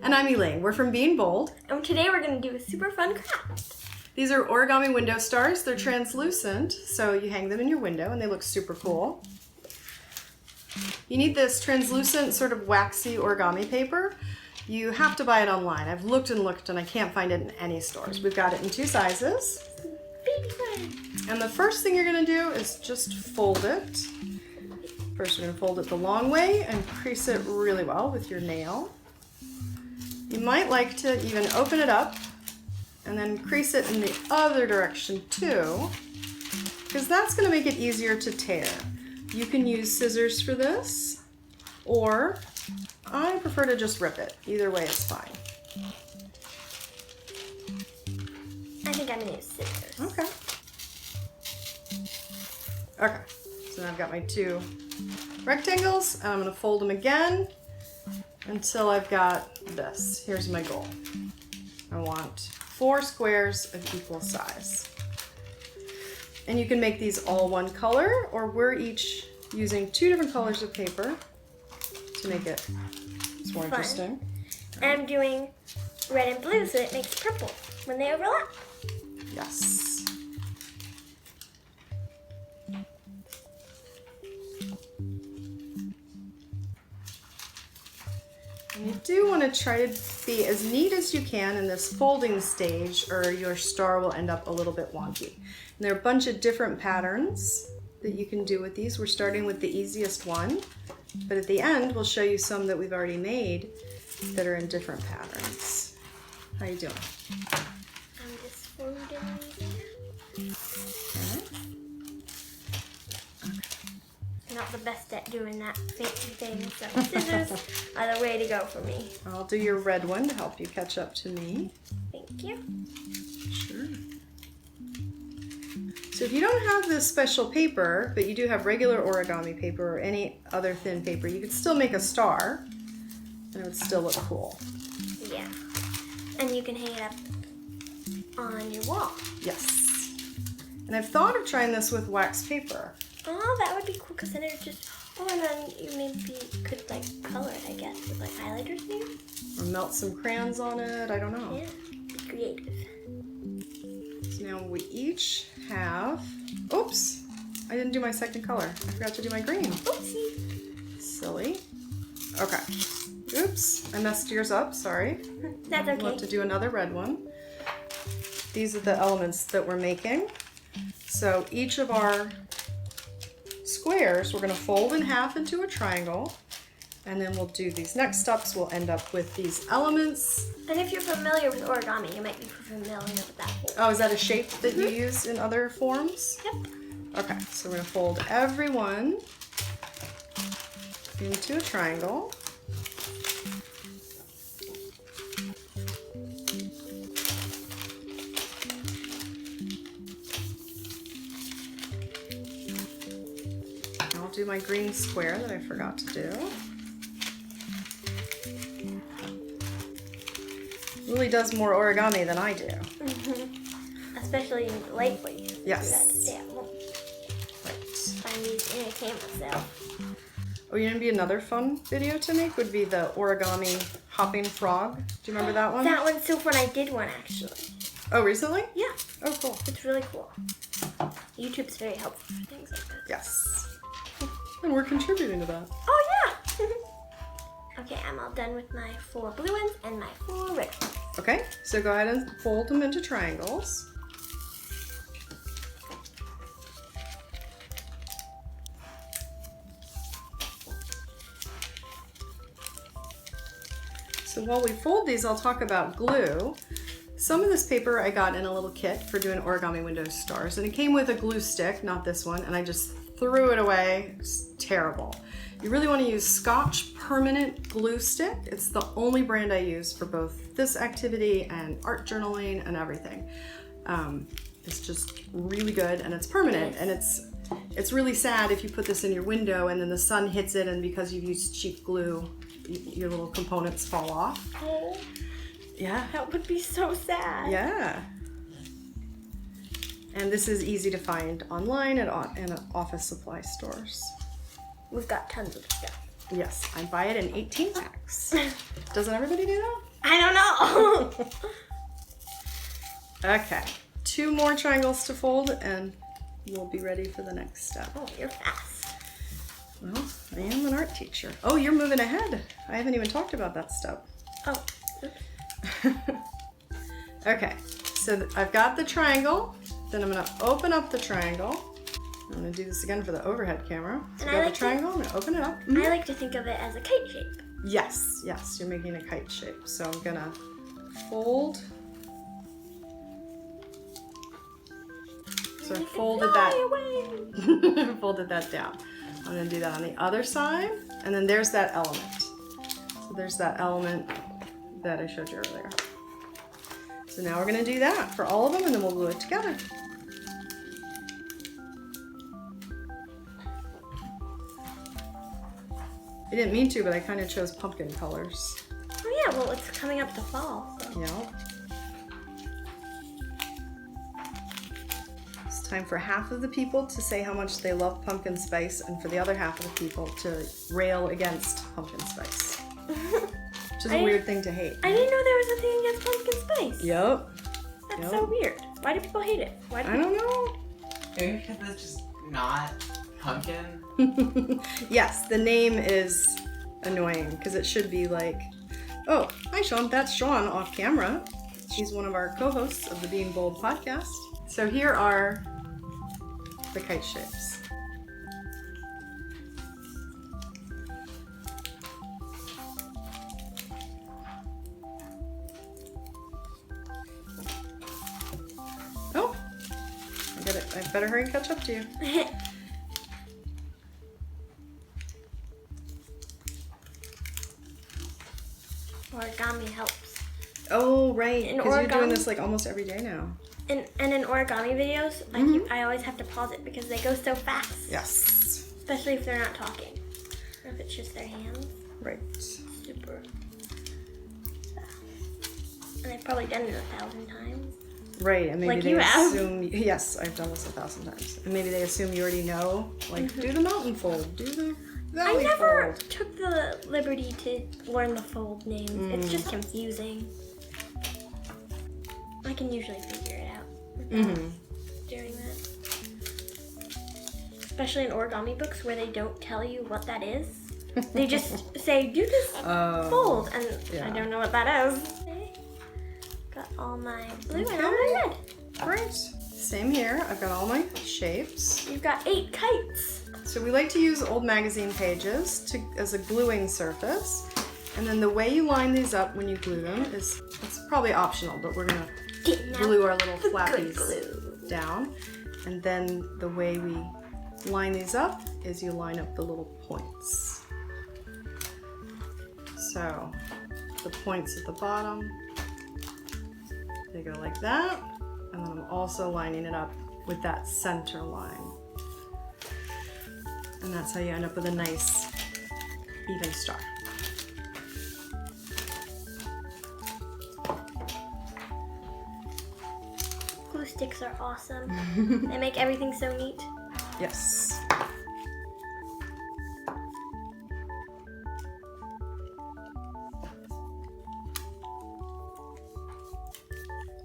And I'm Elaine. We're from Being Bold. And today we're going to do a super fun craft. These are origami window stars. They're translucent, so you hang them in your window and they look super cool. You need this translucent sort of waxy origami paper. You have to buy it online. I've looked and looked and I can't find it in any stores. We've got it in 2 sizes. Baby one. And the first thing you're going to do is just fold it. First we're going to fold it the long way and crease it really well with your nail. You might like to even open it up and then crease it in the other direction too, because that's going to make it easier to tear. You can use scissors for this, or I prefer to just rip it. Either way is fine. I think I'm going to use scissors. Okay. Okay, so now I've got my 2 rectangles, and I'm going to fold them again until I've got this. Here's my goal. I want 4 squares of equal size. And you can make these all one color, or we're each using 2 different colors of paper to make it more interesting. And I'm doing red and blue so it makes purple when they overlap. Yes. And you do want to try to be as neat as you can in this folding stage, or your star will end up a little bit wonky. And there are a bunch of different patterns that you can do with these. We're starting with the easiest one, but at the end we'll show you some that we've already made that are in different patterns. How you doing? I'm just folding these. Not the best at doing that fancy thing, so scissors are the way to go for me. I'll do your red one to help you catch up to me. Thank you. Sure. So if you don't have this special paper, but you do have regular origami paper or any other thin paper, you could still make a star and it would still look cool. Yeah. And you can hang it up on your wall. Yes. And I've thought of trying this with wax paper. Oh, that would be cool, because then it would just, and then you maybe could like color it, I guess, with like highlighters maybe? Or melt some crayons on it, I don't know. Yeah, be creative. So now we each have, oops, I didn't do my second color. I forgot to do my green. Oopsie. Silly. Okay. Oops, I messed yours up, sorry. That's okay. We'll have to do another red one. These are the elements that we're making. So each of our squares we're going to fold in half into a triangle, and then we'll do these next steps. We'll end up with these elements. And if you're familiar with origami, you might be familiar with that whole. Oh, is that a shape that you use in other forms? Yep. Okay, so we're going to fold every one into a triangle. I'll do my green square that I forgot to do. Really does more origami than I do. Mm-hmm. Especially lately. Yes. You have to stay at home. Right. I need to entertain myself. Oh, you know, maybe another fun video to make would be the origami hopping frog. Do you remember that one? That one's so fun. I did one actually. Oh, recently? Yeah. Oh, cool. It's really cool. YouTube's very helpful for things like this. Yes. And we're contributing to that. Oh yeah! Okay, I'm all done with my 4 blue ones and my 4 red ones. Okay, so go ahead and fold them into triangles. So while we fold these, I'll talk about glue. Some of this paper I got in a little kit for doing origami window stars, and it came with a glue stick, not this one, and I just threw it away. It's terrible. You really want to use Scotch Permanent Glue Stick. It's the only brand I use for both this activity and art journaling and everything. It's just really good, and it's permanent, and it's really sad if you put this in your window and then the sun hits it, and because you've used cheap glue, your little components fall off. Oh, Yeah. that would be so sad. Yeah. And this is easy to find online and in office supply stores. We've got tons of stuff. Yes, I buy it in 18 packs. Doesn't everybody do that? I don't know. Okay, 2 more triangles to fold and we'll be ready for the next step. Oh, you're fast. Well, I am an art teacher. Oh, you're moving ahead. I haven't even talked about that step. Oh. Okay, so I've got the triangle. Then I'm gonna open up the triangle. I'm gonna do this again for the overhead camera. So And I got I the like triangle, I'm gonna open it up. I like to think of it as a kite shape. Yes, yes, you're making a kite shape. So I'm gonna fold. So I folded that, folded that down. I'm gonna do that on the other side, and then there's that element. So there's that element that I showed you earlier. So now we're gonna do that for all of them, and then we'll glue it together. I didn't mean to, but I kind of chose pumpkin colors. Oh yeah, well it's coming up to fall. So. Yep. It's time for half of the people to say how much they love pumpkin spice, and for the other half of the people to rail against pumpkin spice. Which is a weird thing to hate. I didn't know there was a thing against pumpkin spice. Yep. That's so weird. Why do people hate it? Why do I don't know. Maybe because it's just not pumpkin. Yes, the name is annoying because it should be like, oh, hi Sean, that's Sean off camera. She's one of our co-hosts of the Being Bold podcast. So here are the kite shapes. Oh, I got it. I better hurry and catch up to you. Origami helps. Oh, right. In Because you're doing origami- this like almost every day now. And in origami videos, I always have to pause it because they go so fast. Yes. Especially if they're not talking. Or if it's just their hands. Right. Super fast. And I've probably done it 1,000 times. Right, and maybe Like they you have. assume. Yes, I've done this 1,000 times. And maybe they assume you already know. Like, do the mountain fold, do the I valley never fold. took the liberty to learn the fold names. It's just confusing. I can usually figure it out without doing that. Especially in origami books where they don't tell you what that is. They just say, do this fold, and I don't know what that is. Okay. Got all my blue and all my red. Great. Same here. I've got all my shapes. You've got 8 kites. So we like to use old magazine pages as a gluing surface. And then the way you line these up when you glue them is, it's probably optional, but we're gonna glue our little flappies down. And then the way we line these up is you line up the little points. So the points at the bottom, they go like that. And then I'm also lining it up with that center line. And that's how you end up with a nice even star. Glue sticks are awesome. They make everything so neat. Yes.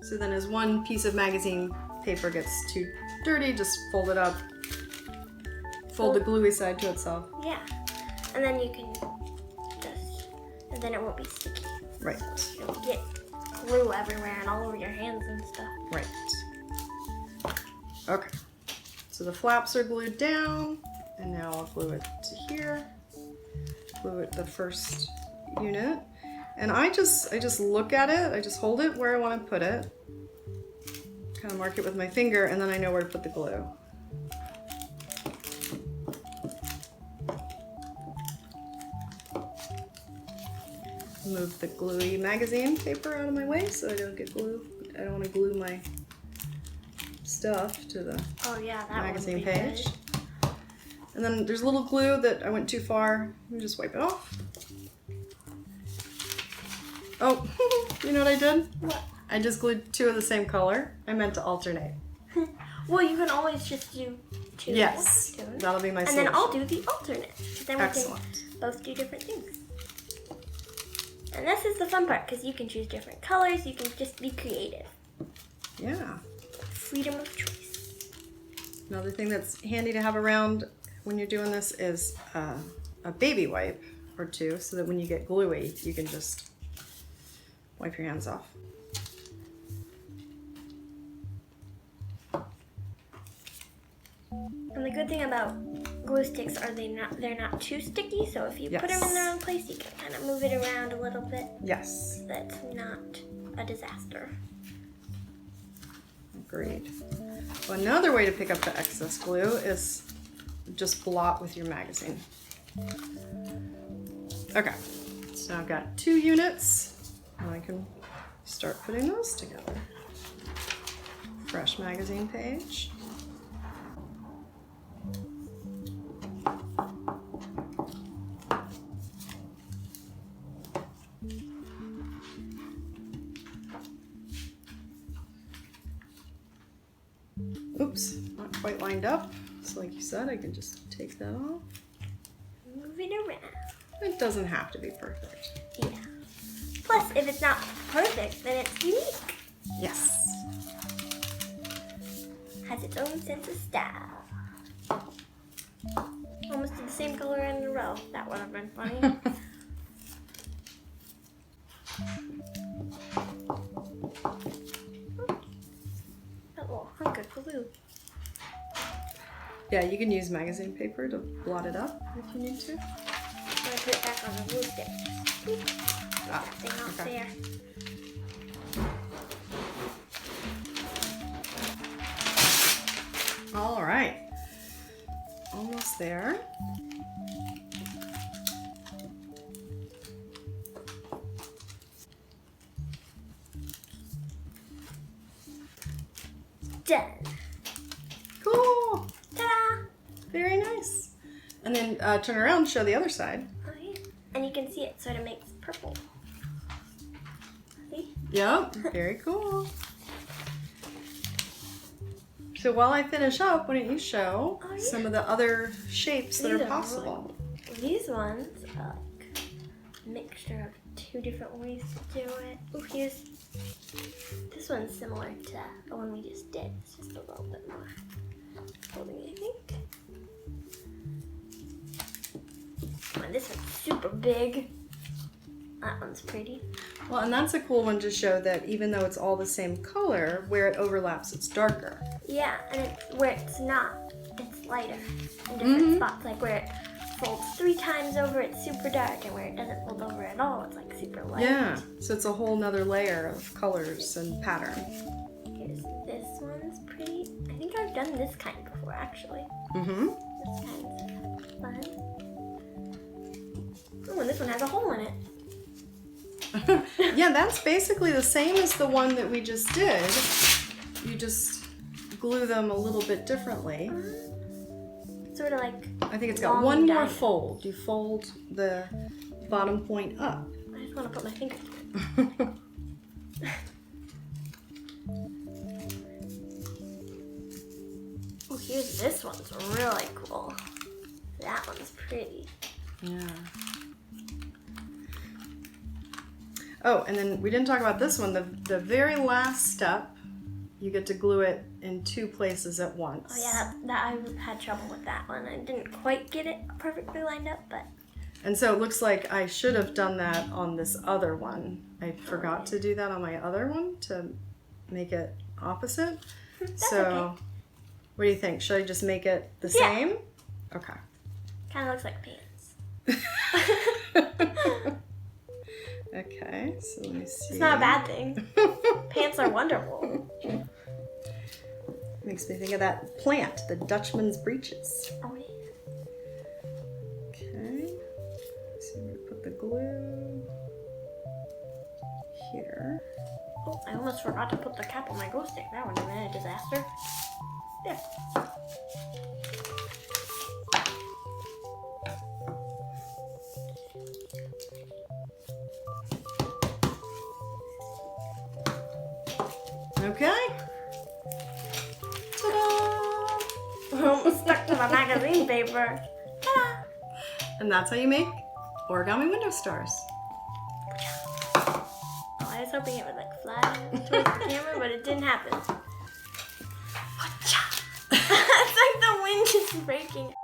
So then as one piece of magazine paper gets too dirty, just fold it up. Fold the gluey side to itself. Yeah. And then you can just, and then it won't be sticky. Right. You don't get glue everywhere and all over your hands and stuff. Right. Okay. So the flaps are glued down, and now I'll glue it to here. Glue it the first unit. And I just look at it, I just hold it where I want to put it. Kind of mark it with my finger, and then I know where to put the glue. Move the gluey magazine paper out of my way so I don't get glue. I don't want to glue my stuff to the Oh yeah, that magazine would be page. good. And then there's a little glue that I went too far. You just wipe it off. Oh, you know what I did? What? I just glued 2 of the same color. I meant to alternate. Well, you can always just do 2. Yes, Two. that'll be my And solution. then I'll do the alternate. Then we Excellent. can both do different things. And this is the fun part because you can choose different colors. You can just be creative. Yeah. Freedom of choice. Another thing that's handy to have around when you're doing this is a baby wipe or two, so that when you get gluey, you can just wipe your hands off. And the good thing about glue sticks are they're not too sticky, so if you put them in the wrong place, you can kind of move it around a little bit. Yes. That's not a disaster. Agreed. Well, another way to pick up the excess glue is just blot with your magazine. Okay, so I've got 2 units, and I can start putting those together. Fresh magazine page. Oops, not quite lined up. So like you said, I can just take that off. Move it around. It doesn't have to be perfect. Yeah. Plus, if it's not perfect, then it's unique. Yes. Has its own sense of style. Almost did the same color in a row. That would have been funny. That little hunk of glue. Yeah, you can use magazine paper to blot it up if you need to. I'm gonna put it back on the glue stick. Ah, That thing off there. All right. Almost there. Done. Cool. Ta-da! Very nice. And then turn around and show the other side. Oh yeah. And you can see it sort of makes purple. See? Yep. Very cool. So while I finish up, why don't you show some of the other shapes that These are are possible? These ones are like a mixture of 2 different ways to do it. Oh, here's this one's similar to the one we just did. It's just a little bit more folding, I think. Oh, this one's super big. That one's pretty. Well, and that's a cool one to show that even though it's all the same color, where it overlaps, it's darker. Yeah, and where it's not, it's lighter in different spots. Like where it folds 3 times over, it's super dark, and where it doesn't fold over at all, it's like super light. Yeah, so it's a whole nother layer of colors and pattern. Here's this one's pretty. I think I've done this kind before, actually. Mm-hmm. This kind's fun. Oh, and this one has a hole in it. Yeah, that's basically the same as the one that we just did. You just glue them a little bit differently. Sort of like. I think it's got long one more diamond. fold. You fold the bottom point up. I just want to put my finger through it. Oh, here's this one's really cool. That one's pretty. Yeah. Oh, and then we didn't talk about this one. The very last step, you get to glue it in 2 places at once. Oh yeah, that I had trouble with that one. I didn't quite get it perfectly lined up, but. And so it looks like I should have done that on this other one. I forgot to do that on my other one to make it opposite. So, okay. What do you think? Should I just make it the Yeah. same? Okay. Kind of looks like pants. Okay, so let me see. It's not a bad thing. Pants are wonderful. Makes me think of that plant, the Dutchman's breeches. Oh yeah. Okay. So we put the glue here. Oh, I almost forgot to put the cap on my glue stick. That would have been a disaster. There. Okay. Ta-da! Almost stuck to the magazine paper. Ta-da! And that's how you make origami window stars. hoping it would like fly towards the camera, but it didn't happen. It's like the wind is breaking.